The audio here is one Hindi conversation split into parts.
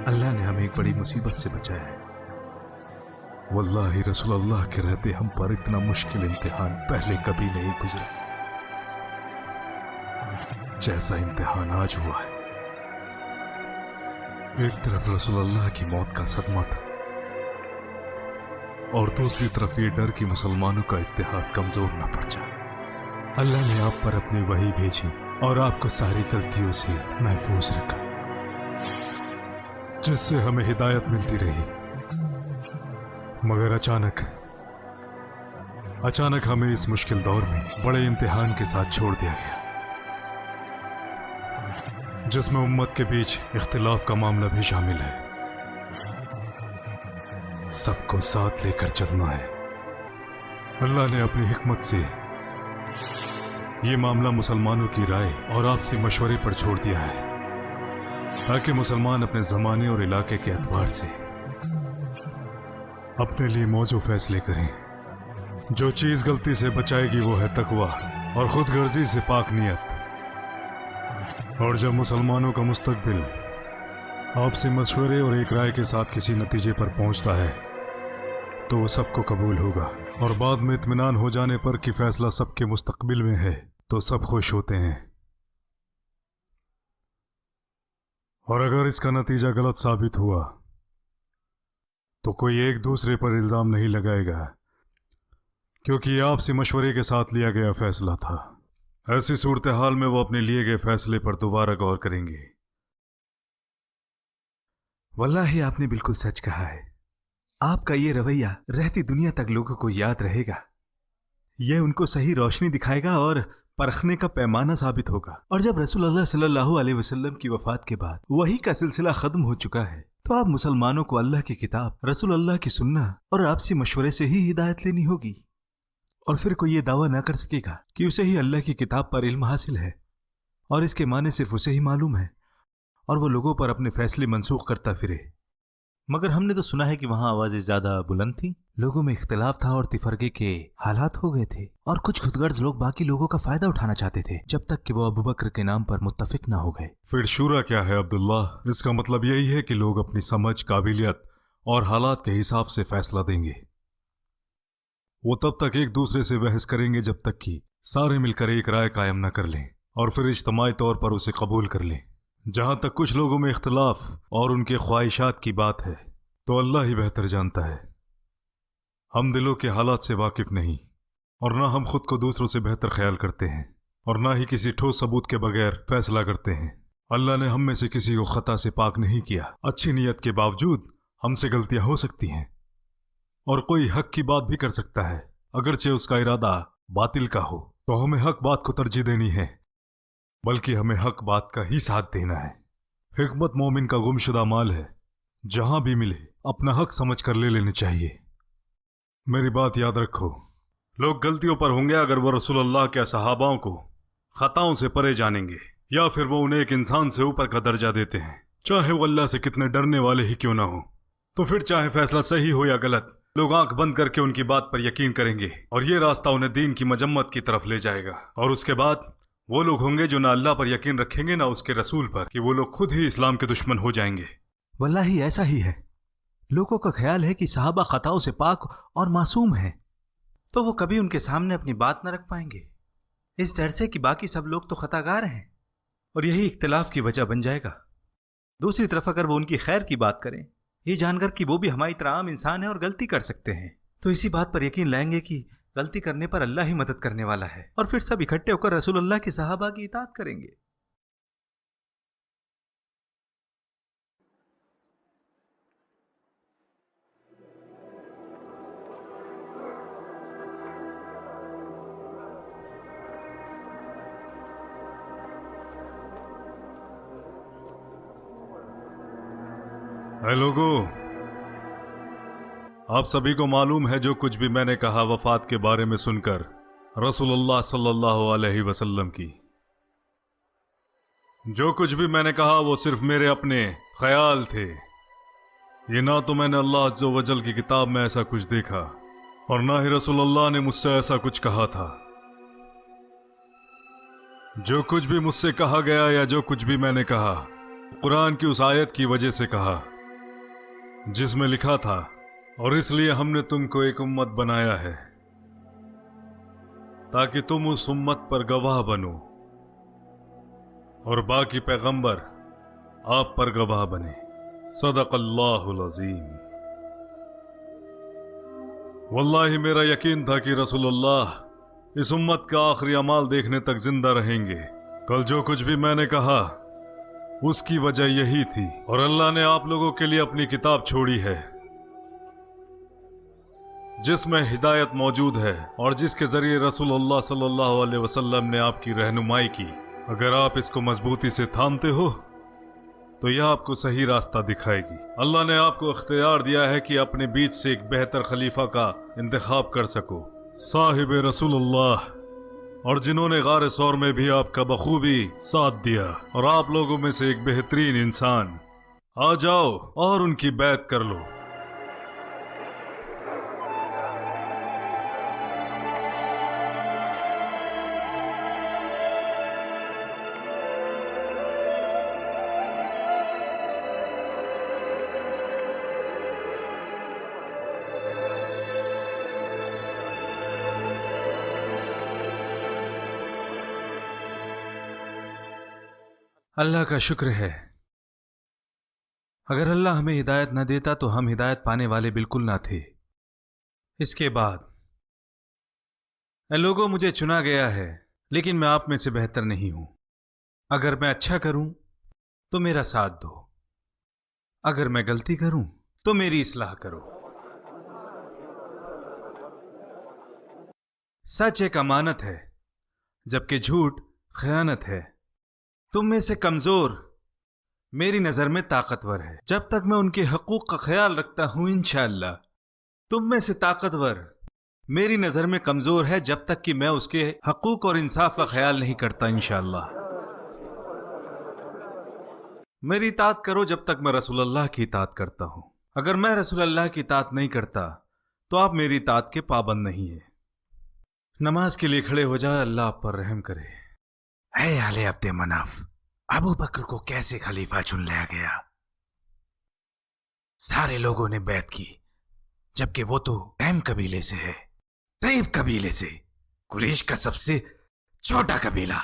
अल्लाह ने हमें एक बड़ी मुसीबत से बचाया है। वल्लाहि रसूलुल्लाह के रहते हम पर इतना मुश्किल इम्तिहान पहले कभी नहीं गुजरा जैसा इम्तिहान आज हुआ है। एक तरफ रसूलुल्लाह की मौत का सदमा था और दूसरी तरफ ये डर कि मुसलमानों का इत्तेहाद कमजोर न पड़ जाए। अल्लाह ने आप पर अपनी वही भेजी और आपको सारी गलतियों से महफूज रखा, जिससे हमें हिदायत मिलती रही। मगर अचानक हमें इस मुश्किल दौर में बड़े इम्तिहान के साथ छोड़ दिया गया, जिसमें उम्मत के बीच इख्तिलाफ का मामला भी शामिल है। सबको साथ लेकर चलना है। अल्लाह ने अपनी हिकमत से ये मामला मुसलमानों की राय और आपसी मशवरे पर छोड़ दिया है, ताकि मुसलमान अपने जमाने और इलाके के एतबार से अपने लिए मौजू फैसले करें। जो चीज गलती से बचाएगी वो है तकवा और खुदगर्जी से पाक नियत। और जब मुसलमानों का मुस्तकबिल आपसे मशवरे और एक राय के साथ किसी नतीजे पर पहुंचता है तो वो सबको कबूल होगा, और बाद में इत्मीनान हो जाने पर कि फैसला सबके मुस्तकबिल में है तो सब खुश होते हैं। और अगर इसका नतीजा गलत साबित हुआ तो कोई एक दूसरे पर इल्जाम नहीं लगाएगा, क्योंकि ये आपसे मशवरे के साथ लिया गया फैसला था। ऐसी सूरत हाल में वो अपने लिए गए फैसले पर दोबारा गौर करेंगे। वल्लाही आपने बिल्कुल सच कहा है। आपका ये रवैया रहती दुनिया तक लोगों को याद रहेगा। यह उनको सही रोशनी दिखाएगा और परखने का पैमाना साबित होगा। और जब रसूलुल्लाह सल्लल्लाहु अलैहि वसल्लम की वफात के बाद वही का सिलसिला खत्म हो चुका है, तो आप मुसलमानों को अल्लाह की किताब, रसूलुल्लाह की सुन्नह और आपसी मशवरे से ही हिदायत लेनी होगी। और फिर कोई ये दावा ना कर सकेगा कि उसे ही अल्लाह की किताब पर इल्म हासिल है और इसके माने सिर्फ उसे ही मालूम है, और वो लोगों पर अपने फैसले मंसूख करता फिरे। मगर हमने तो सुना है कि वहां आवाजें ज्यादा बुलंद थी, लोगों में इख्तिलाफ था और तिफरके के हालात हो गए थे, और कुछ खुदगर्ज लोग बाकी लोगों का फायदा उठाना चाहते थे जब तक कि वो अबू बकर के नाम पर मुत्तफिक ना हो गए। फिर शूरा क्या है अब्दुल्ला? इसका मतलब यही है कि लोग अपनी समझ, काबिलियत और हालात के हिसाब से फैसला देंगे। वो तब तक एक दूसरे से बहस करेंगे जब तक कि सारे मिलकर एक राय कायम न कर लें और फिर इज्तमाई तौर पर उसे कबूल कर लें। जहां तक कुछ लोगों में इख्तिलाफ और उनके ख्वाहिशात की बात है तो अल्लाह ही बेहतर जानता है। हम दिलों के हालात से वाकिफ नहीं, और ना हम खुद को दूसरों से बेहतर ख्याल करते हैं, और ना ही किसी ठोस सबूत के बगैर फैसला करते हैं। अल्लाह ने हम में से किसी को खता से पाक नहीं किया। अच्छी नीयत के बावजूद हमसे गलतियां हो सकती हैं, और कोई हक की बात भी कर सकता है, अगरचे उसका इरादा बातिल का हो। तो हमें हक बात को तरजीह देनी है, बल्कि हमें हक बात का ही साथ देना है। हिकमत मोमिन का गुमशुदा माल है, जहां भी मिले अपना हक समझ कर ले लेनी चाहिए। मेरी बात याद रखो, लोग गलतियों पर होंगे अगर वो रसूलुल्लाह के सहाबाओं को खताओं से परे जानेंगे, या फिर वो उन्हें एक इंसान से ऊपर का दर्जा देते हैं, चाहे वो अल्लाह से कितने डरने वाले ही क्यों ना हो। तो फिर चाहे फैसला सही हो या गलत, लोग आंख बंद करके उनकी बात पर यकीन करेंगे, और ये रास्ता उन्हें दीन की मजम्मत की तरफ ले जाएगा। और उसके बाद वो लोग होंगे जो ना अल्लाह पर यकीन रखेंगे ना उसके रसूल पर, कि वो लोग खुद ही इस्लाम के दुश्मन हो जाएंगे। वल्लाही ऐसा ही है। लोगों का ख्याल है कि सहाबा खताओं से पाक और मासूम हैं, तो वो कभी उनके सामने अपनी बात न रख पाएंगे, इस डर से कि बाकी सब लोग तो खतागार हैं, और यही इख्तिलाफ की वजह बन जाएगा। दूसरी तरफ अगर वो उनकी खैर की बात करें, ये जानकर कि वो भी हमारी तरह आम इंसान है और गलती कर सकते हैं, तो इसी बात पर यकीन लाएंगे कि गलती करने पर अल्लाह ही मदद करने वाला है, और फिर सब इकट्ठे होकर रसूलुल्लाह के सहाबा की इताअत करेंगे। है लोगों, आप सभी को मालूम है जो कुछ भी मैंने कहा वफात के बारे में सुनकर रसूलुल्लाह सल्लल्लाहु अलैहि वसल्लम की, जो कुछ भी मैंने कहा वो सिर्फ मेरे अपने ख्याल थे। ये ना तो मैंने अल्लाह अज़्ज़ व जल की किताब में ऐसा कुछ देखा, और ना ही रसूलुल्लाह ने मुझसे ऐसा कुछ कहा था। जो कुछ भी मुझसे कहा गया या जो कुछ भी मैंने कहा, कुरान की उस आयत की वजह से कहा जिसमें लिखा था, और इसलिए हमने तुमको एक उम्मत बनाया है ताकि तुम उस उम्मत पर गवाह बनो और बाकी पैगंबर आप पर गवाह बने। सदक़ल्लाहुल अज़ीम। वल्लाहि मेरा यकीन था कि रसूलुल्लाह इस उम्मत का आखिरी अमाल देखने तक जिंदा रहेंगे। कल जो कुछ भी मैंने कहा उसकी वजह यही थी, और अल्लाह ने आप लोगों के लिए अपनी किताब छोड़ी है जिसमें हिदायत मौजूद है और जिसके जरिए रसूलुल्लाह सल्लल्लाहु अलैहि वसल्लम ने आपकी रहनुमाई की। अगर आप इसको मजबूती से थामते हो तो यह आपको सही रास्ता दिखाएगी। अल्लाह ने आपको इख्तियार दिया है कि अपने बीच से एक बेहतर खलीफा का इंतखाब कर सको, साहिब रसूलुल्लाह, और जिन्होंने गार सौर में भी आपका बखूबी साथ दिया, और आप लोगों में से एक बेहतरीन इंसान। आ जाओ और उनकी बैत कर लो। अल्लाह का शुक्र है। अगर अल्लाह हमें हिदायत न देता तो हम हिदायत पाने वाले बिल्कुल ना थे। इसके बाद लोगों, मुझे चुना गया है, लेकिन मैं आप में से बेहतर नहीं हूं। अगर मैं अच्छा करूं तो मेरा साथ दो, अगर मैं गलती करूं तो मेरी इस्लाह करो। सच एक अमानत है, जबकि झूठ खयानत है। तुम में से कमजोर मेरी नजर में ताकतवर है। जब तक मैं उनके हकूक का ख्याल रखता हूं, इंशाअल्लाह। तुम में से ताकतवर मेरी नजर में कमजोर है जब तक कि मैं उसके हकूक और इंसाफ का ख्याल नहीं करता, इंशाअल्लाह। मेरी इताअत करो जब तक मैं रसूलुल्लाह की इताअत करता हूं। अगर मैं रसूलुल्लाह की इताअत नहीं करता तो आप मेरी इताअत के पाबंद नहीं है। नमाज के लिए खड़े हो जाए, अल्लाह आप पर रहम करे। है आले अब्द मनाफ, अबू बकर को कैसे खलीफा चुन लिया गया? सारे लोगों ने बैत की, जबकि वो तो तैम कबीले से है, तैब कबीले से, कुरैश का सबसे छोटा कबीला।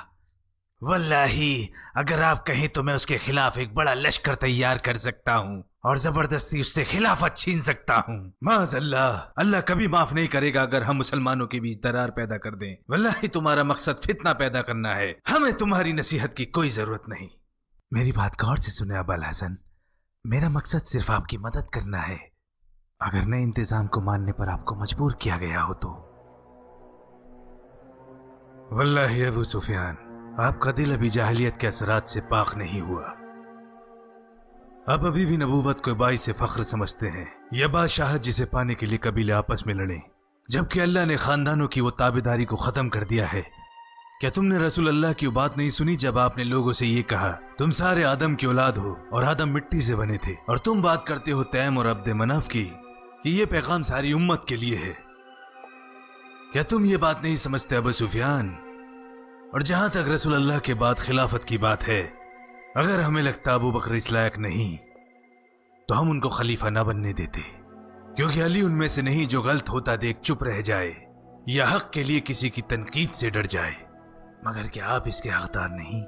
वल्लाही अगर आप कहें तो मैं उसके खिलाफ एक बड़ा लश्कर तैयार कर सकता हूं और जबरदस्ती उससे खिलाफत छीन सकता हूं। माज़अल्लाह, अल्लाह कभी माफ नहीं करेगा अगर हम मुसलमानों के बीच दरार पैदा कर दें। वल्लाही तुम्हारा मकसद फितना पैदा करना है, हमें तुम्हारी नसीहत की कोई जरूरत नहीं। मेरी बात गौर से सुने अबुल हसन, मेरा मकसद सिर्फ आपकी मदद करना है। अगर नए इंतजाम को मानने पर आपको मजबूर किया गया हो तो। वल्लाही अबू सुफियान, आपका दिल अभी जाहिलियत के असरात से पाक नहीं हुआ। आप अभी भी नबूवत को बाई से फख्र समझते हैं। यह बादशाहत जिसे पाने के लिए कबीले आपस में लड़े, जबकि अल्लाह ने खानदानों की वो ताबेदारी को खत्म कर दिया है। क्या तुमने रसूल अल्लाह की बात नहीं सुनी जब आपने लोगों से ये कहा, तुम सारे आदम की औलाद हो और आदम मिट्टी से बने थे, और तुम बात करते हो तैम और अब्द मनाफ की कि ये पैगाम सारी उम्मत के लिए है। क्या तुम ये बात नहीं समझते अबू सुफियान? और जहां तक रसूल अल्लाह के बाद खिलाफत की बात है, अगर हमें लगता अबू बकर इस लायक नहीं तो हम उनको खलीफा न बनने देते, क्योंकि अली उनमें से नहीं जो गलत होता देख चुप रह जाए या हक के लिए किसी की तनकीद से डर जाए। मगर क्या आप इसके हकदार नहीं?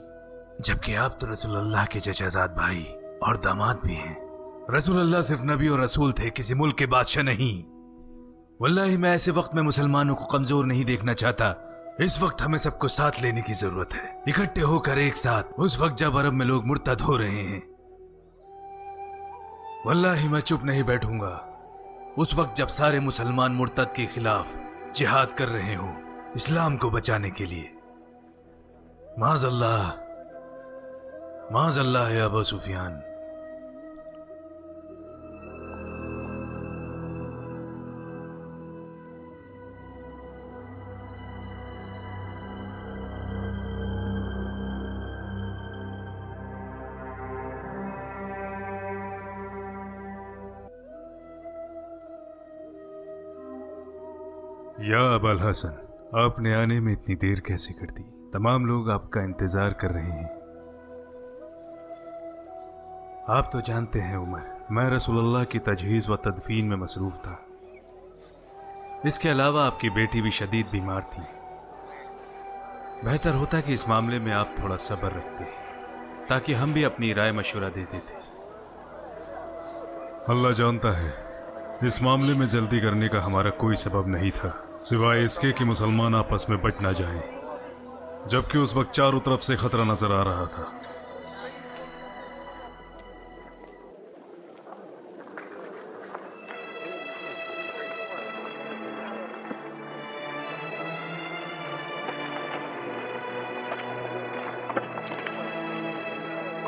जबकि आप तो रसूल अल्लाह के चचाजाद भाई और दामाद भी हैं। रसूल अल्लाह सिर्फ नबी और रसूल थे, किसी मुल्क के बादशाह नहीं। वल्लाही मैं ऐसे वक्त में मुसलमानों को कमजोर नहीं देखना चाहता। इस वक्त हमें सबको साथ लेने की जरूरत है, इकट्ठे होकर एक साथ, उस वक्त जब अरब में लोग मुर्तद हो रहे हैं। वल्लाही मैं चुप नहीं बैठूंगा उस वक्त जब सारे मुसलमान मुर्तद के खिलाफ जिहाद कर रहे हों इस्लाम को बचाने के लिए। माज़अल्लाह, माज़अल्लाह या अबू सुफियान। या अबुल हसन, आपने आने में इतनी देर कैसे कर दी? तमाम लोग आपका इंतजार कर रहे हैं। आप तो जानते हैं उमर, मैं रसूलुल्लाह की तजहीज़ व तदफीन में मसरूफ़ था। इसके अलावा आपकी बेटी भी शदीद बीमार थी। बेहतर होता कि इस मामले में आप थोड़ा सब्र रखते, ताकि हम भी अपनी राय मशवरा दे देते। अल्लाह जानता है, इस मामले में जल्दी करने का हमारा कोई सबब नहीं था, सिवाय इसके कि मुसलमान आपस में बट ना जाएं, जबकि उस वक्त चारों तरफ से खतरा नजर आ रहा था।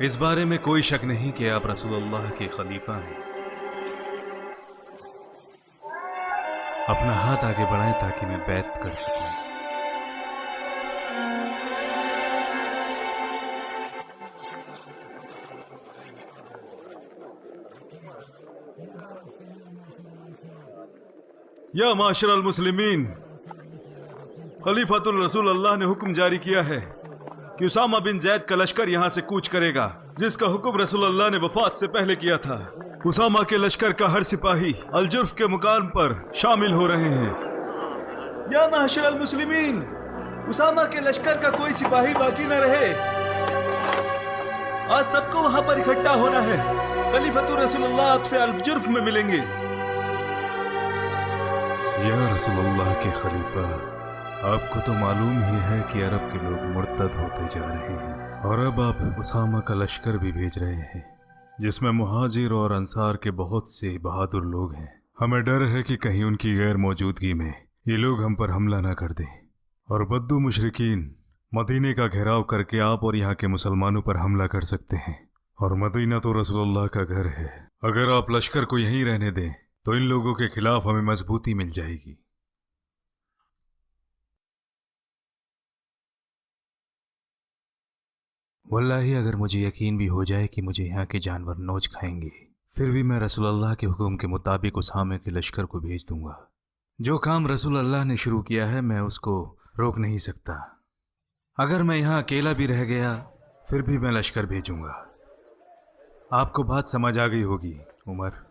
इस बारे में कोई शक नहीं कि आप रसूलुल्लाह के खलीफा हैं। अपना हाथ आगे बढ़ाएं ताकि मैं बैत कर सकूं। या माशरल मुस्लिमीन, खलीफातुल रसूल अल्लाह ने हुक्म जारी किया है कि उसामा बिन जैद का लश्कर यहाँ से कूच करेगा, जिसका हुक्म रसूल अल्लाह ने वफात से पहले किया था। उसामा के लश्कर का हर सिपाही अलजुर्फ के मुकाम पर शामिल हो रहे हैं। या माशरल मुस्लिमीन, उसामा के लश्कर का कोई सिपाही बाकी न रहे। आज सबको वहां पर इकट्ठा होना है। खलीफातुल रसूलुल्लाह आपसे अलजुर्फ में मिलेंगे। या रसूलुल्लाह के खलीफा, आपको तो मालूम ही है कि अरब के लोग मुर्तद होते जा रहे हैं, और अब आप उसामा का लश्कर भी भेज रहे हैं, जिसमें मुहाजिर और अंसार के बहुत से बहादुर लोग हैं। हमें डर है कि कहीं उनकी गैर मौजूदगी में ये लोग हम पर हमला ना कर दें, और बद्दू मुशरिकीन मदीने का घेराव करके आप और यहाँ के मुसलमानों पर हमला कर सकते हैं। और मदीना तो रसूलुल्लाह का घर है। अगर आप लश्कर को यहीं रहने दें तो इन लोगों के खिलाफ हमें मजबूती मिल जाएगी। वल्लाही अगर मुझे यकीन भी हो जाए कि मुझे यहाँ के जानवर नोच खाएंगे, फिर भी मैं रसूलुल्लाह के हुक्म के मुताबिक उसामे के लश्कर को भेज दूंगा। जो काम रसूलुल्लाह ने शुरू किया है मैं उसको रोक नहीं सकता। अगर मैं यहाँ अकेला भी रह गया फिर भी मैं लश्कर भेजूंगा। आपको बात समझ आ गई होगी उमर।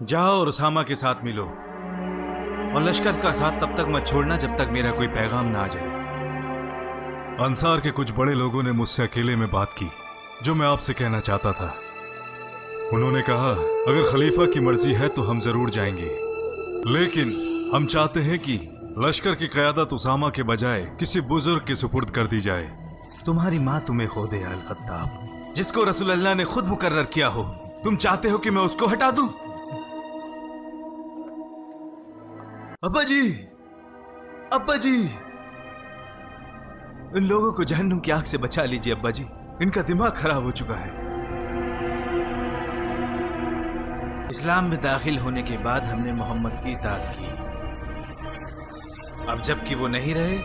जाओ और उसामा के साथ मिलो, और लश्कर का साथ तब तक मत छोड़ना जब तक मेरा कोई पैगाम ना आ जाए। अंसार के कुछ बड़े लोगों ने मुझसे अकेले में बात की, जो मैं आपसे कहना चाहता था। उन्होंने कहा अगर खलीफा की मर्जी है तो हम जरूर जाएंगे, लेकिन हम चाहते हैं कि लश्कर की क़यादत उसामा के बजाय किसी बुजुर्ग के सुपुर्द कर दी जाए। तुम्हारी माँ तुम्हें खो दे अल खत्ताब, जिसको रसूलुल्लाह ने खुद मुकर्रर किया हो, तुम चाहते हो कि मैं उसको हटा दूं? अब्बा जी, अब्बा जी, इन लोगों को जहन्नुम की आग से बचा लीजिए अब्बा जी, इनका दिमाग खराब हो चुका है। इस्लाम में दाखिल होने के बाद हमने मोहम्मद की इताअत की, अब जबकि वो नहीं रहे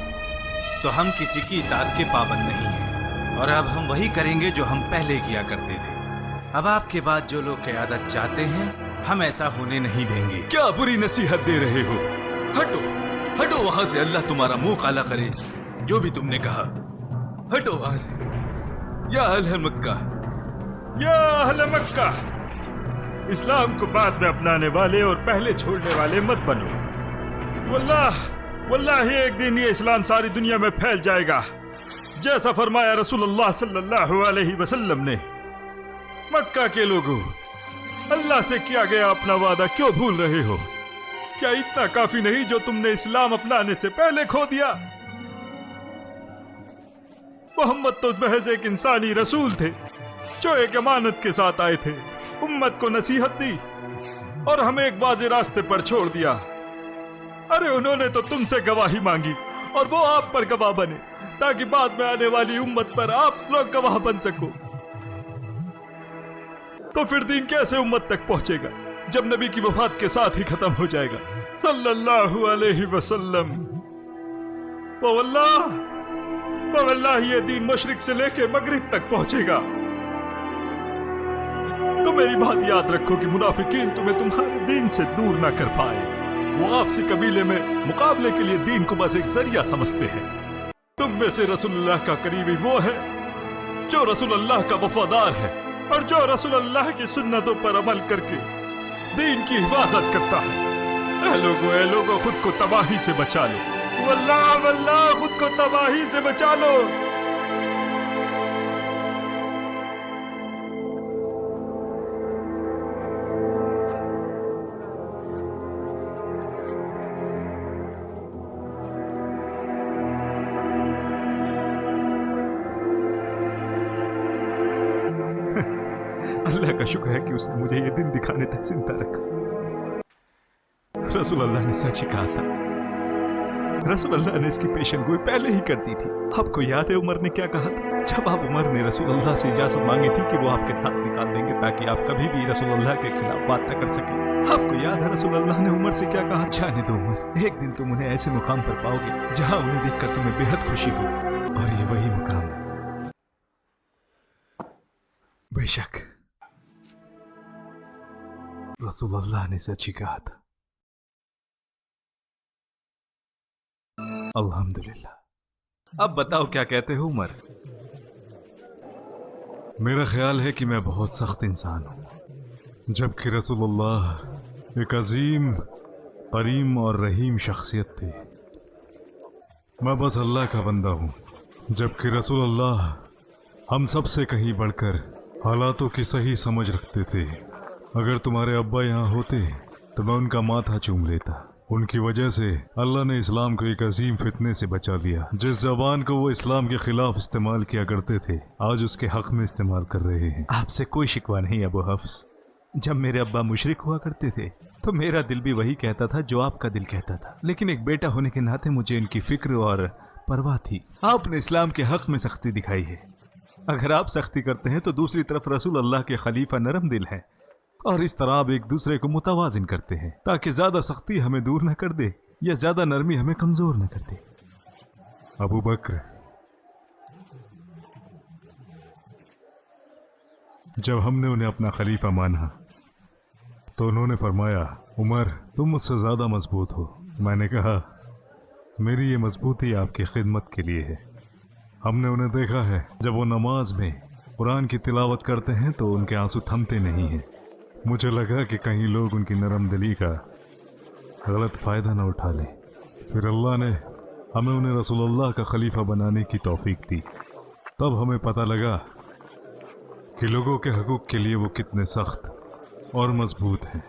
तो हम किसी की इताअत के पाबंद नहीं हैं, और अब हम वही करेंगे जो हम पहले किया करते थे। अब आपके बाद जो लोग क़यादत चाहते हैं हम ऐसा होने नहीं देंगे। क्या बुरी नसीहत दे रहे हो? हटो, हटो वहां से, अल्लाह तुम्हारा मुंह काला करे। जो भी तुमने कहा, हटो वहां से। या अहले मक्का, या अहले मक्का, इस्लाम को बाद में अपनाने वाले और पहले छोड़ने वाले मत बनो। वल्लाही एक दिन ये इस्लाम सारी दुनिया में फैल जाएगा, जैसा फरमाया रसूलुल्लाह सल्लल्लाहु अलैहि वसल्लम ने। मक्का के लोगों, अल्लाह से किया गया अपना वादा क्यों भूल रहे हो? क्या इतना काफी नहीं जो तुमने इस्लाम अपनाने से पहले खो दिया? मोहम्मद तो महज एक इंसानी रसूल थे जो एक अमानत के साथ आए थे, उम्मत को नसीहत दी और हमें एक वाज़े रास्ते पर छोड़ दिया। अरे उन्होंने तो तुमसे गवाही मांगी और वो आप पर गवाह बने, ताकि बाद में आने वाली उम्मत पर आप लोग गवाह बन सको। तो फिर दीन कैसे उम्मत तक पहुंचेगा जब नबी की वफात के साथ ही खत्म हो जाएगा? सल्लल्लाहु अलैहि वसल्लम। वल्लाह ये दीन मशरिक से लेके मगरिब तक पहुंचेगा। तो मेरी बात याद रखो कि मुनाफिकीन तुम्हें तुम्हारे दीन से दूर ना कर पाए। वो आपसी कबीले में मुकाबले के लिए दीन को बस एक जरिया समझते हैं। तुम में से रसूलुल्लाह का करीबी वो है जो रसूलुल्लाह का वफादार है और जो रसूलुल्लाह की सुन्नतों पर अमल करके दीन की हिफाजत करता है। ए लोगों खुद को तबाही से बचा लो। वल्लाह खुद को तबाही से बचा लो। अल्लाह का शुक्र है कि उसने मुझे ये दिन दिखाने तक जिंदा रखा। रसूल अल्लाह ने सच ही कहा था। रसूल अल्लाह ने इसकी पेशेंगोई पहले ही कर दी थी। आपको याद है उमर ने क्या कहा था? जब आप उमर ने रसूल अल्लाह से इजाजत मांगी थी कि वो आपके दांत निकाल देंगे ताकि आप कभी भी रसूल अल्लाह के खिलाफ बात न कर सके। आपको याद है रसूल अल्लाह ने उमर से क्या कहा? जाने दो उमर, एक दिन तुम उन्हें ऐसे मुकाम पर पाओगे जहां उन्हें देखकर तुम्हें बेहद खुशी होगी, और ये वही मुकाम है। बेशक रसूलुल्लाह ने सच ही कहा था। अल्हम्दुलिल्लाह। अब बताओ क्या कहते हो उमर? मेरा ख्याल है कि मैं बहुत सख्त इंसान हूँ, जबकि रसूलुल्लाह एक अजीम, करीम और रहीम शख्सियत थे। मैं बस अल्लाह का बंदा हूँ, जबकि रसूलुल्लाह हम सब से कहीं बढ़कर हालातों की सही समझ रखते थे। अगर तुम्हारे अब्बा यहाँ होते तो मैं उनका माथा चूम लेता। उनकी वजह से अल्लाह ने इस्लाम को एक अजीम फितने से बचा लिया। जिस जबान को वो इस्लाम के खिलाफ इस्तेमाल किया करते थे, आज उसके हक में इस्तेमाल कर रहे हैं। आपसे कोई शिकवा नहीं अबू हफ्स। जब मेरे अब्बा मुशरिक हुआ करते थे तो मेरा दिल भी वही कहता था जो आपका दिल कहता था, लेकिन एक बेटा होने के नाते मुझे इनकी फिक्र और परवाह थी। आपने इस्लाम के हक में सख्ती दिखाई है। अगर आप सख्ती करते हैं तो दूसरी तरफ रसूल अल्लाह के खलीफा नरम दिल हैं, और इस तरह आप एक दूसरे को मुतवाजिन करते हैं ताकि ज्यादा सख्ती हमें दूर न कर दे या ज्यादा नरमी हमें कमजोर न कर दे। अबू बकर, जब हमने उन्हें अपना खलीफा माना तो उन्होंने फरमाया, उमर तुम मुझसे ज्यादा मजबूत हो। मैंने कहा, मेरी ये मजबूती आपकी खिदमत के लिए है। हमने उन्हें देखा है जब वो नमाज में कुरान की तिलावत करते हैं तो उनके आंसू थमते नहीं हैं। मुझे लगा कि कहीं लोग उनकी नरम दिली का गलत फ़ायदा न उठा लें। फिर अल्लाह ने हमें उन्हें रसूलुल्लाह का खलीफा बनाने की तौफीक दी। तब हमें पता लगा कि लोगों के हकूक़ के लिए वो कितने सख्त और मजबूत हैं।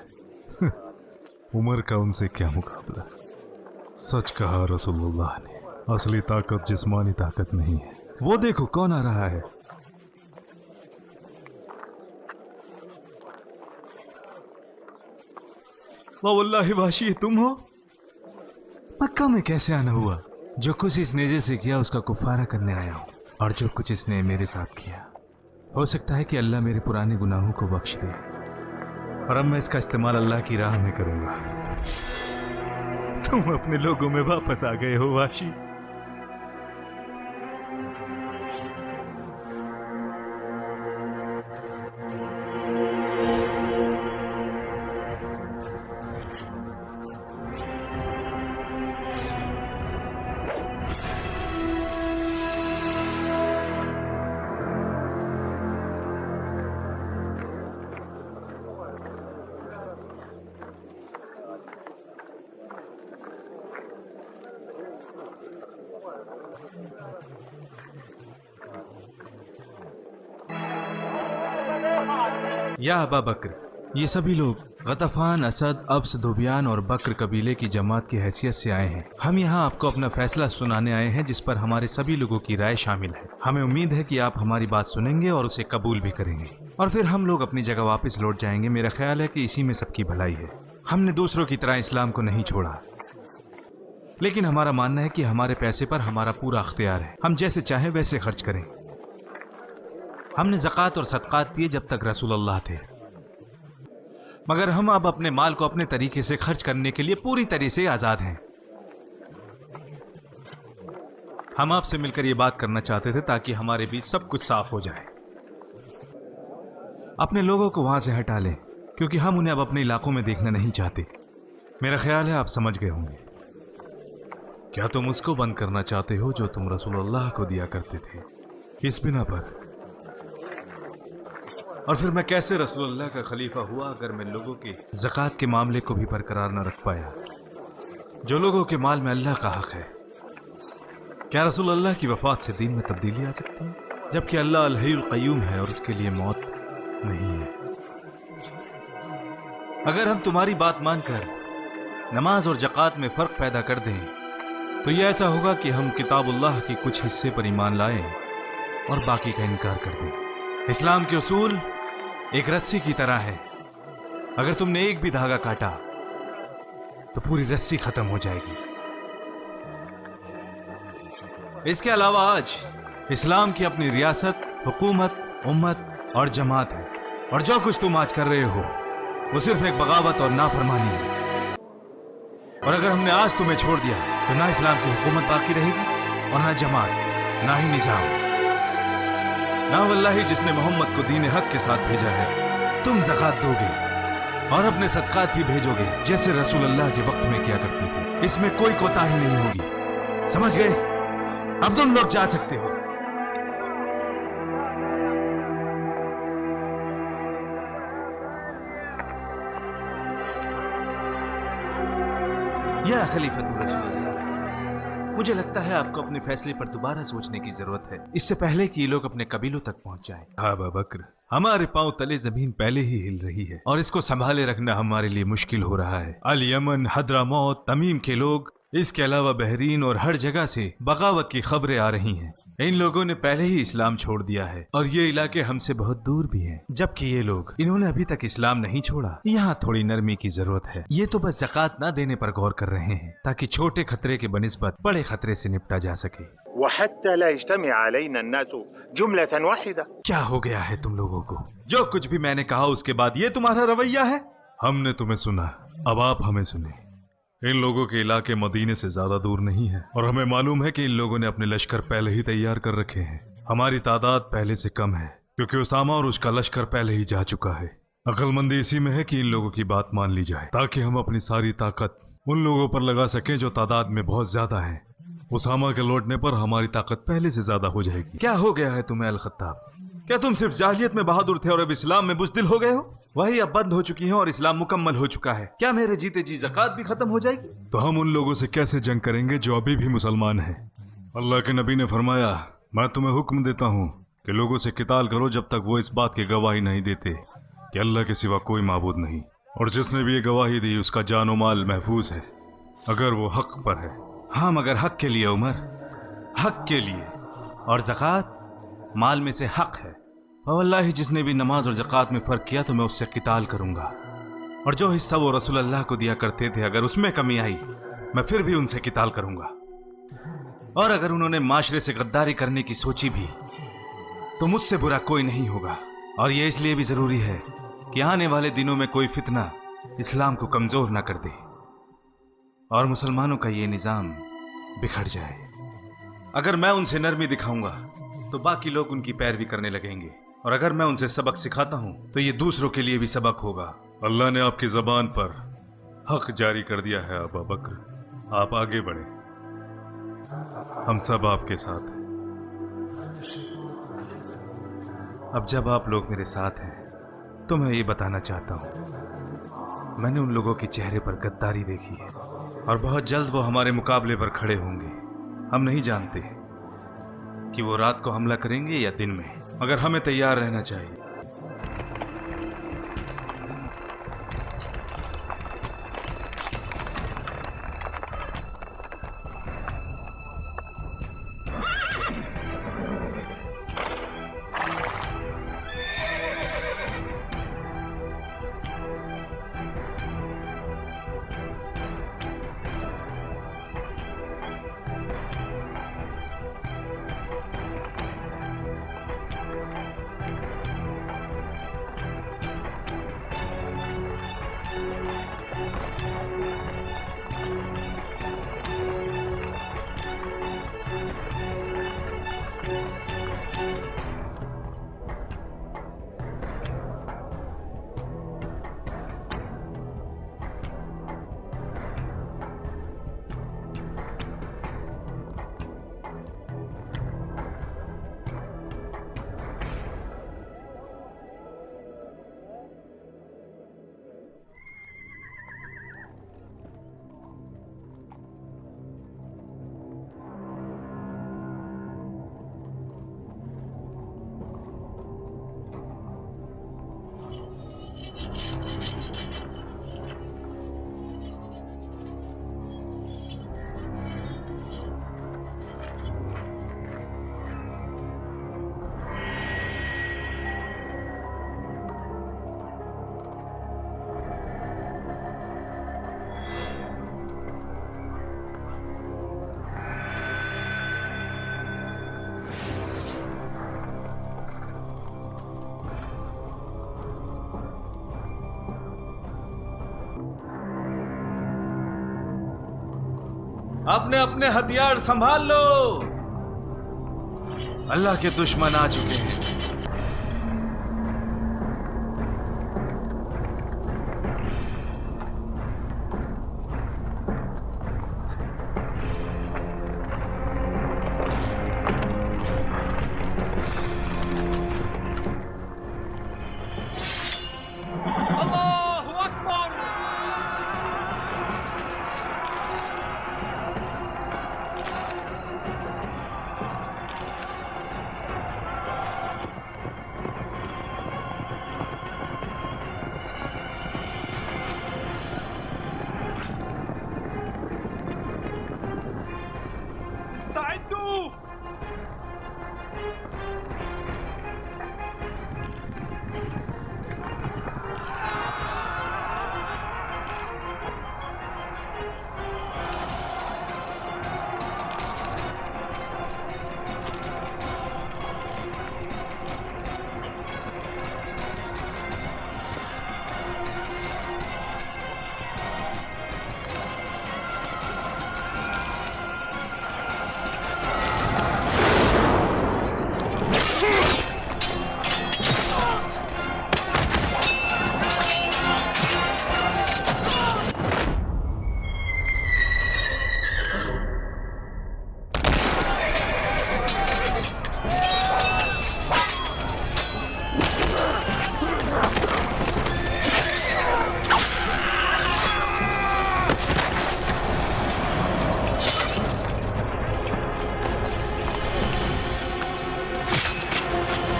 उमर का उनसे क्या मुकाबला। सच कहा रसूलुल्लाह ने, असली ताकत जिस्मानी ताकत नहीं है। वो देखो कौन आ रहा है। वल्लाहि वाशी, तुम हो? मक्का में कैसे आना हुआ? जो कुछ इस नेजे से किया उसका कुफारा करने आया हूँ, और जो कुछ इसने मेरे साथ किया, हो सकता है कि अल्लाह मेरे पुराने गुनाहों को बख्श दे, और अब मैं इसका इस्तेमाल अल्लाह की राह में करूंगा। तुम अपने लोगों में वापस आ गए हो वाशी। या अबा बकर, ये सभी लोग गतफान, असद, अब्स, दुबियान और बकर कबीले की जमात की हैसियत से आए हैं। हम यहाँ आपको अपना फैसला सुनाने आए हैं जिस पर हमारे सभी लोगों की राय शामिल है। हमें उम्मीद है कि आप हमारी बात सुनेंगे और उसे कबूल भी करेंगे, और फिर हम लोग अपनी जगह वापस लौट जाएंगे। मेरा ख्याल है कि इसी में सबकी भलाई है। हमने दूसरों की तरह इस्लाम को नहीं छोड़ा, लेकिन हमारा मानना है कि हमारे पैसे पर हमारा पूरा अख्तियार है। हम जैसे चाहें वैसे खर्च करें। हमने ज़कात और सदक़ात दिए जब तक रसूलुल्लाह थे, मगर हम अब अपने माल को अपने तरीके से खर्च करने के लिए पूरी तरह से आज़ाद हैं। हम आपसे मिलकर ये बात करना चाहते थे ताकि हमारे बीच सब कुछ साफ हो जाए। अपने लोगों को वहां से हटा लें, क्योंकि हम उन्हें अब अपने इलाकों में देखना नहीं चाहते। मेरा ख्याल है आप समझ गए होंगे। क्या तुम उसको बंद करना चाहते हो जो तुम रसूलुल्लाह को दिया करते थे? किस बिना पर? और फिर मैं कैसे रसूलुल्लाह का खलीफा हुआ अगर मैं लोगों के ज़कात के मामले को भी बरकरार न रख पाया, जो लोगों के माल में अल्लाह का हक है? क्या रसूलुल्लाह की वफात से दीन में तब्दीली आ सकती है, जबकि अल्लाह अल-हय्युल क़य्यूम है और उसके लिए मौत नहीं है? अगर हम तुम्हारी बात मानकर नमाज और ज़कात में फ़र्क पैदा कर दें, तो यह ऐसा होगा कि हम किताबुल्लाह के कुछ हिस्से पर ईमान लाएं और बाकी का इनकार कर दें। इस्लाम के उसूल एक रस्सी की तरह है। अगर तुमने एक भी धागा काटा तो पूरी रस्सी खत्म हो जाएगी। इसके अलावा आज इस्लाम की अपनी रियासत, हुकूमत, उम्मत और जमात है, और जो कुछ तुम आज कर रहे हो वो सिर्फ एक बगावत और नाफरमानी है। और अगर हमने आज तुम्हें छोड़ दिया तो ना इस्लाम की हुकूमत बाकी रहेगी और ना जमात, ना ही निजाम, ना वल्लाही जिसने मोहम्मद को दीन हक के साथ भेजा है। तुम ज़कात दोगे और अपने सदकात भी भेजोगे जैसे रसूलुल्लाह के वक्त में किया करते थे। इसमें कोई कोताही नहीं होगी। समझ गए? अब तुम लोग जा सकते हो। या खलीफतुर रसूलुल्लाह, मुझे लगता है आपको अपने फैसले पर दोबारा सोचने की जरूरत है, इससे पहले कि ये लोग अपने कबीलों तक पहुंच जाएं। अबू बकर, हमारे पांव तले जमीन पहले ही हिल रही है और इसको संभाले रखना हमारे लिए मुश्किल हो रहा है। अल यमन, हद्रामौत, तमीम के लोग, इसके अलावा बहरीन और हर जगह से बगावत की खबरें आ रही हैं। इन लोगों ने पहले ही इस्लाम छोड़ दिया है और ये इलाके हमसे बहुत दूर भी हैं, जबकि ये लोग, इन्होंने अभी तक इस्लाम नहीं छोड़ा। यहाँ थोड़ी नरमी की जरूरत है। ये तो बस ज़कात ना देने पर गौर कर रहे हैं ताकि छोटे खतरे के बनिस्बत बड़े खतरे से निपटा जा सके। क्या हो गया है तुम लोगों को? जो कुछ भी मैंने कहा उसके बाद ये तुम्हारा रवैया है? हमने तुम्हें सुना, अब आप हमें सुने। इन लोगों के इलाके मदीने से ज्यादा दूर नहीं है और हमें मालूम है कि इन लोगों ने अपने लश्कर पहले ही तैयार कर रखे हैं। हमारी तादाद पहले से कम है क्योंकि उसामा और उसका लश्कर पहले ही जा चुका है। अक्लमंदी इसी में है कि इन लोगों की बात मान ली जाए ताकि हम अपनी सारी ताकत उन लोगों पर लगा सकें जो तादाद में बहुत ज्यादा है। उसामा के लौटने पर हमारी ताकत पहले से ज्यादा हो जाएगी। क्या हो गया है तुम्हें अल खत्ताब? क्या तुम सिर्फ जाहिलियत में बहादुर थे और अब इस्लाम में बुज़दिल हो गए हो? वही अब बंद हो चुकी है और इस्लाम मुकम्मल हो चुका है। क्या मेरे जीते जी ज़कात भी खत्म हो जाएगी? तो हम उन लोगों से कैसे जंग करेंगे जो अभी भी मुसलमान हैं? अल्लाह के नबी ने फरमाया, मैं तुम्हें हुक्म देता हूँ कि लोगों से किताल करो जब तक वो इस बात की गवाही नहीं देते कि अल्लाह के सिवा कोई माबूद नहीं, और जिसने भी ये गवाही दी उसका जानो माल महफूज है अगर वो हक पर है। हाँ, मगर हक के लिए उमर, हक के लिए, और ज़कात माल में से हक है। वल्लाही जिसने भी नमाज और ज़कात में फ़र्क किया तो मैं उससे किताल करूँगा, और जो हिस्सा वो रसूलुल्लाह को दिया करते थे अगर उसमें कमी आई मैं फिर भी उनसे किताल करूँगा। और अगर उन्होंने माशरे से गद्दारी करने की सोची भी तो मुझसे बुरा कोई नहीं होगा। और ये इसलिए भी ज़रूरी है कि आने वाले दिनों में कोई फितना इस्लाम को कमज़ोर ना कर दे और मुसलमानों का ये निज़ाम बिखर जाए। अगर मैं उनसे नरमी दिखाऊंगा तो बाकी लोग उनकी पैरवी करने लगेंगे, और अगर मैं उनसे सबक सिखाता हूं तो ये दूसरों के लिए भी सबक होगा। अल्लाह ने आपकी जबान पर हक जारी कर दिया है अबू बकर, आप आगे बढ़े, हम सब आपके साथ हैं। अब जब आप लोग मेरे साथ हैं तो मैं ये बताना चाहता हूं, मैंने उन लोगों के चेहरे पर गद्दारी देखी है और बहुत जल्द वो हमारे मुकाबले पर खड़े होंगे। हम नहीं जानते कि वो रात को हमला करेंगे या दिन में, मगर हमें तैयार रहना चाहिए। अपने अपने हथियार संभाल लो। अल्लाह के दुश्मन आ चुके हैं।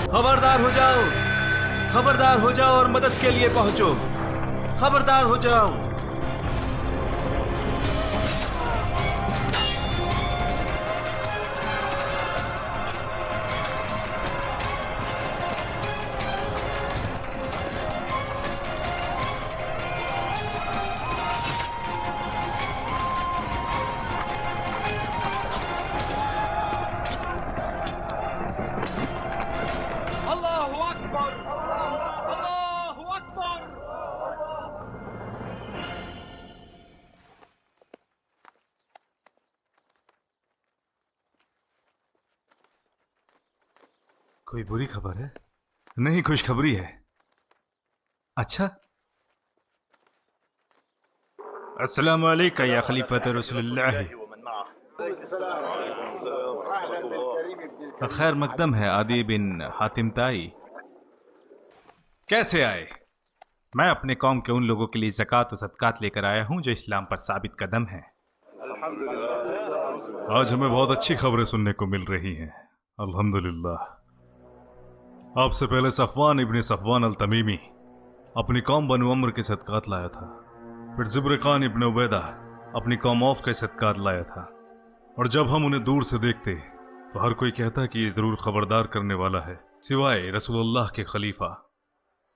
खबरदार हो जाओ, खबरदार हो जाओ और मदद के लिए पहुंचो। खबरदार हो जाओ। कोई बुरी खबर है? नहीं, खुशखबरी है। अच्छा। अस्सलामु अलैकुम या खलीफत रसूलुल्लाह। खैर मकदम है आदि बिन हातिम ताई। कैसे आए? मैं अपने कौम के उन लोगों के लिए ज़कात और सदकात लेकर आया हूं जो इस्लाम पर साबित कदम हैं। आज हमें बहुत अच्छी खबरें सुनने को मिल रही हैं। अल्हम्दुलिल्लाह। आपसे पहले सफ़वान इब्ने सफ़वान अल तमीमी अपनी कौम बनु अम्र के सदकात लाया था। फिर ज़ुब्रक़ान इब्ने उबैदा अपनी कौम औफ के सदकात लाया था। और जब हम उन्हें दूर से देखते तो हर कोई कहता कि ये ज़रूर खबरदार करने वाला है, सिवाय रसूलुल्लाह के खलीफा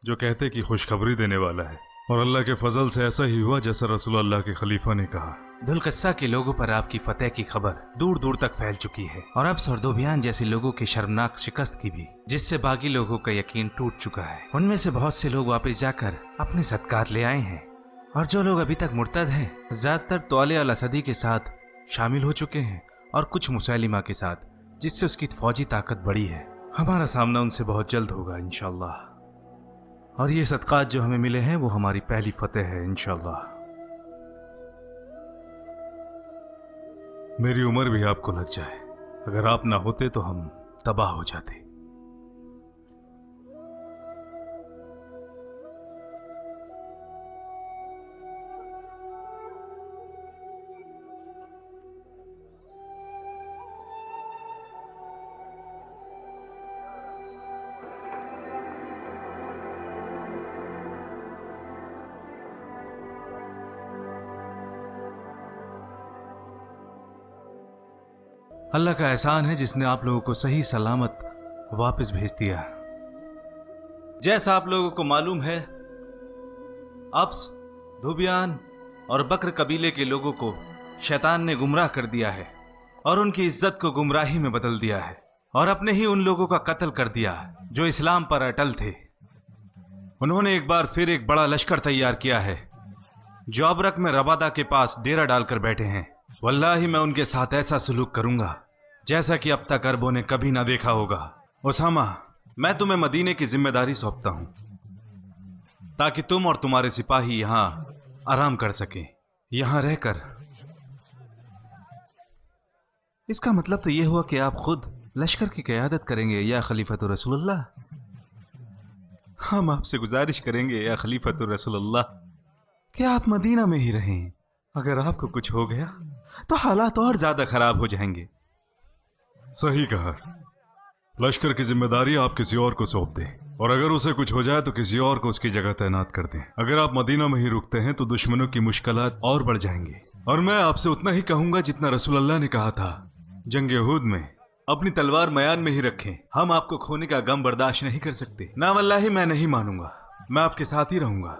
जो कहते कि खुशखबरी देने वाला है। और अल्लाह के फजल से ऐसा ही हुआ जैसा रसूलुल्लाह के खलीफा ने कहा। दुलकस्सा के लोगों पर आपकी फतेह की खबर दूर दूर तक फैल चुकी है और अब सर्दोबियान जैसे लोगों की शर्मनाक शिकस्त की भी, जिससे बाकी लोगों का यकीन टूट चुका है। उनमें से बहुत से लोग वापस जाकर अपने सदकात ले आए हैं और जो लोग अभी तक मुर्तद हैं ज्यादातर तौले अल असदी के साथ शामिल हो चुके हैं और कुछ मुसैलिमा के साथ, जिससे उसकी फौजी ताकत बढ़ी है। हमारा सामना उनसे बहुत जल्द होगा इंशाअल्लाह। और ये सदकात जो हमें मिले हैं वो हमारी पहली फतेह है इंशाअल्लाह। मेरी उम्र भी आपको लग जाए, अगर आप ना होते तो हम तबाह हो जाते। अल्लाह का एहसान है जिसने आप लोगों को सही सलामत वापस भेज दिया। जैसा आप लोगों को मालूम है, अब्स, धुबियान और बकर कबीले के लोगों को शैतान ने गुमराह कर दिया है और उनकी इज्जत को गुमराही में बदल दिया है और अपने ही उन लोगों का कत्ल कर दिया जो इस्लाम पर अटल थे। उन्होंने एक बार फिर एक बड़ा लश्कर तैयार किया है जो अबरक में रबादा के पास डेरा डालकर बैठे हैं वल्लाही मैं उनके साथ ऐसा सलूक करूंगा जैसा कि अब तक अरबों ने कभी ना देखा होगा। उसामा, मैं तुम्हें मदीने की जिम्मेदारी सौंपता हूं ताकि तुम और तुम्हारे सिपाही यहां आराम कर सकें, यहां रहकर। इसका मतलब तो यह हुआ कि आप खुद लश्कर की क़यादत करेंगे या खलीफतुर रसूलुल्लाह? हम आपसे गुजारिश करेंगे या खलीफतुर रसूलुल्लाह कि आप मदीना में ही रहें। अगर आपको कुछ हो गया तो हालात और ज्यादा खराब हो जाएंगे। सही कहा। लश्कर की जिम्मेदारी आप किसी और को सौंप दें और अगर उसे कुछ हो जाए तो किसी और को उसकी जगह तैनात कर दें। अगर आप मदीना में ही रुकते हैं तो दुश्मनों की मुश्किलात और बढ़ जाएंगी। और मैं आपसे उतना ही कहूंगा जितना रसूलुल्लाह ने कहा था जंग उहद में, अपनी तलवार मयान में ही रखें। हम आपको खोने का गम बर्दाश्त नहीं कर सकते। ना वल्लाही मैं नहीं मानूंगा, मैं आपके साथ ही रहूंगा।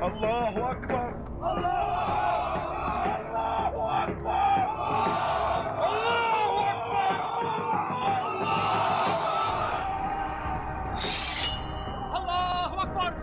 अल्लाहु अकबर, अल्लाहु अकबर, अल्लाहु अकबर, अल्लाहु अकबर।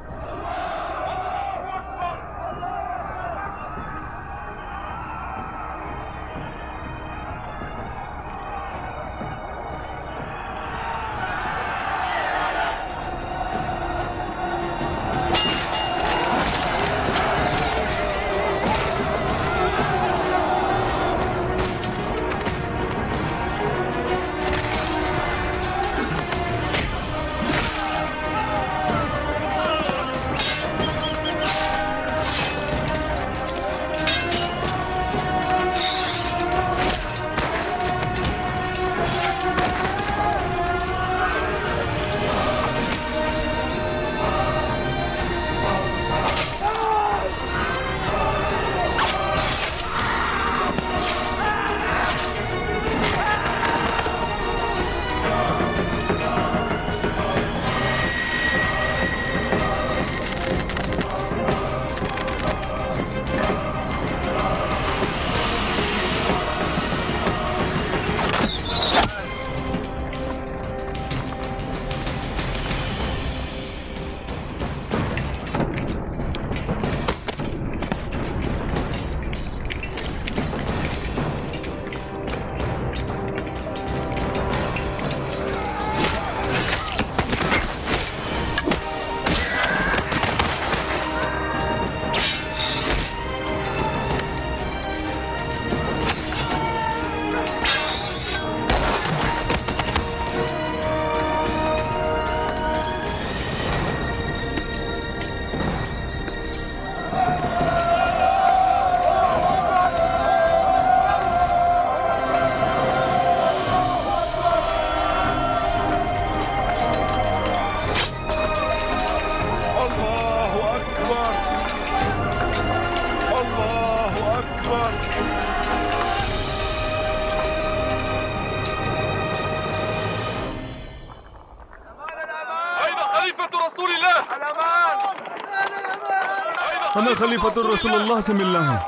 हमें खलीफतुर रसूलुल्लाह से मिलना है।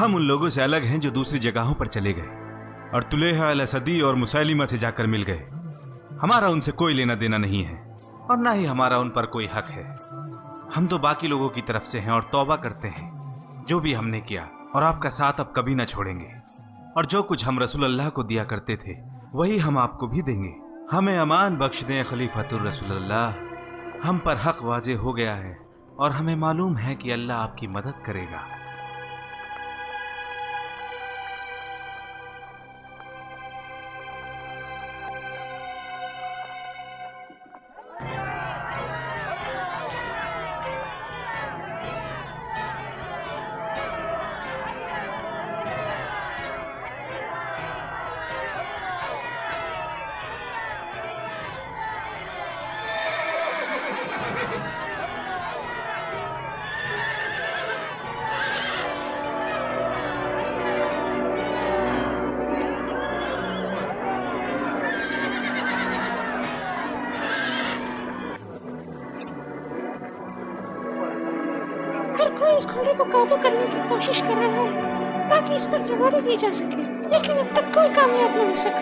हम उन लोगों से अलग हैं जो दूसरी जगहों पर चले गए और तुलेहा अल असदी और मुसैलिमा से जाकर मिल गए। हमारा उनसे कोई लेना देना नहीं है और ना ही हमारा उन पर कोई हक है। हम तो बाकी लोगों की तरफ से हैं और तौबा करते हैं जो भी हमने किया, और आपका साथ अब कभी ना छोड़ेंगे। और जो कुछ हम रसूल अल्लाह को दिया करते थे वही हम आपको भी देंगे। हमें अमान बख्श दें खलीफतुर रसूल अल्लाह। हम पर हक वाजे हो गया है और हमें मालूम है कि अल्लाह आपकी मदद करेगा। हर कोई इस घोड़े को काबू करने की कोशिश कर रहा है ताकि इस पर सवारी की जा सके, लेकिन अब तक कोई कामयाब नहीं हो सका।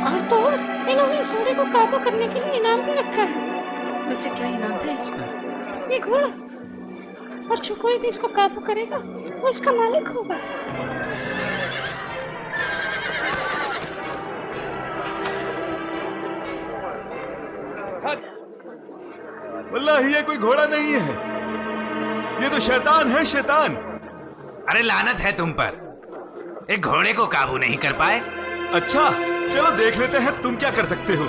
और तो और इन्होंने इस घोड़े को काबू करने के लिए इनाम भी रखा है। वैसे क्या इनाम है इस पर? ये घोड़ा, और जो कोई भी इसको काबू करेगा वो इसका मालिक होगा। वल्लाही ये कोई घोड़ा नहीं है, ये तो शैतान है, शैतान। अरे लानत है तुम पर, एक घोड़े को काबू नहीं कर पाए। अच्छा चलो देख लेते हैं तुम क्या कर सकते हो।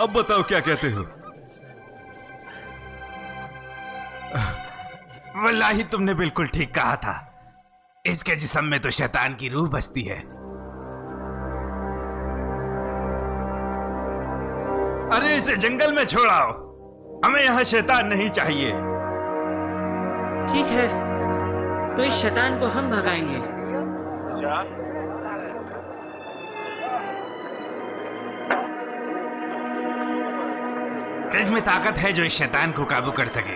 अब बताओ क्या कहते हो। वल्लाही तुमने बिल्कुल ठीक कहा था, इसके जिस्म में तो शैतान की रूह बसती है। अरे इसे जंगल में छोड़ाओ, हमें यहाँ शैतान नहीं चाहिए। ठीक है, तो इस शैतान को हम भगाएंगे। इसमें ताकत है जो इस शैतान को काबू कर सके।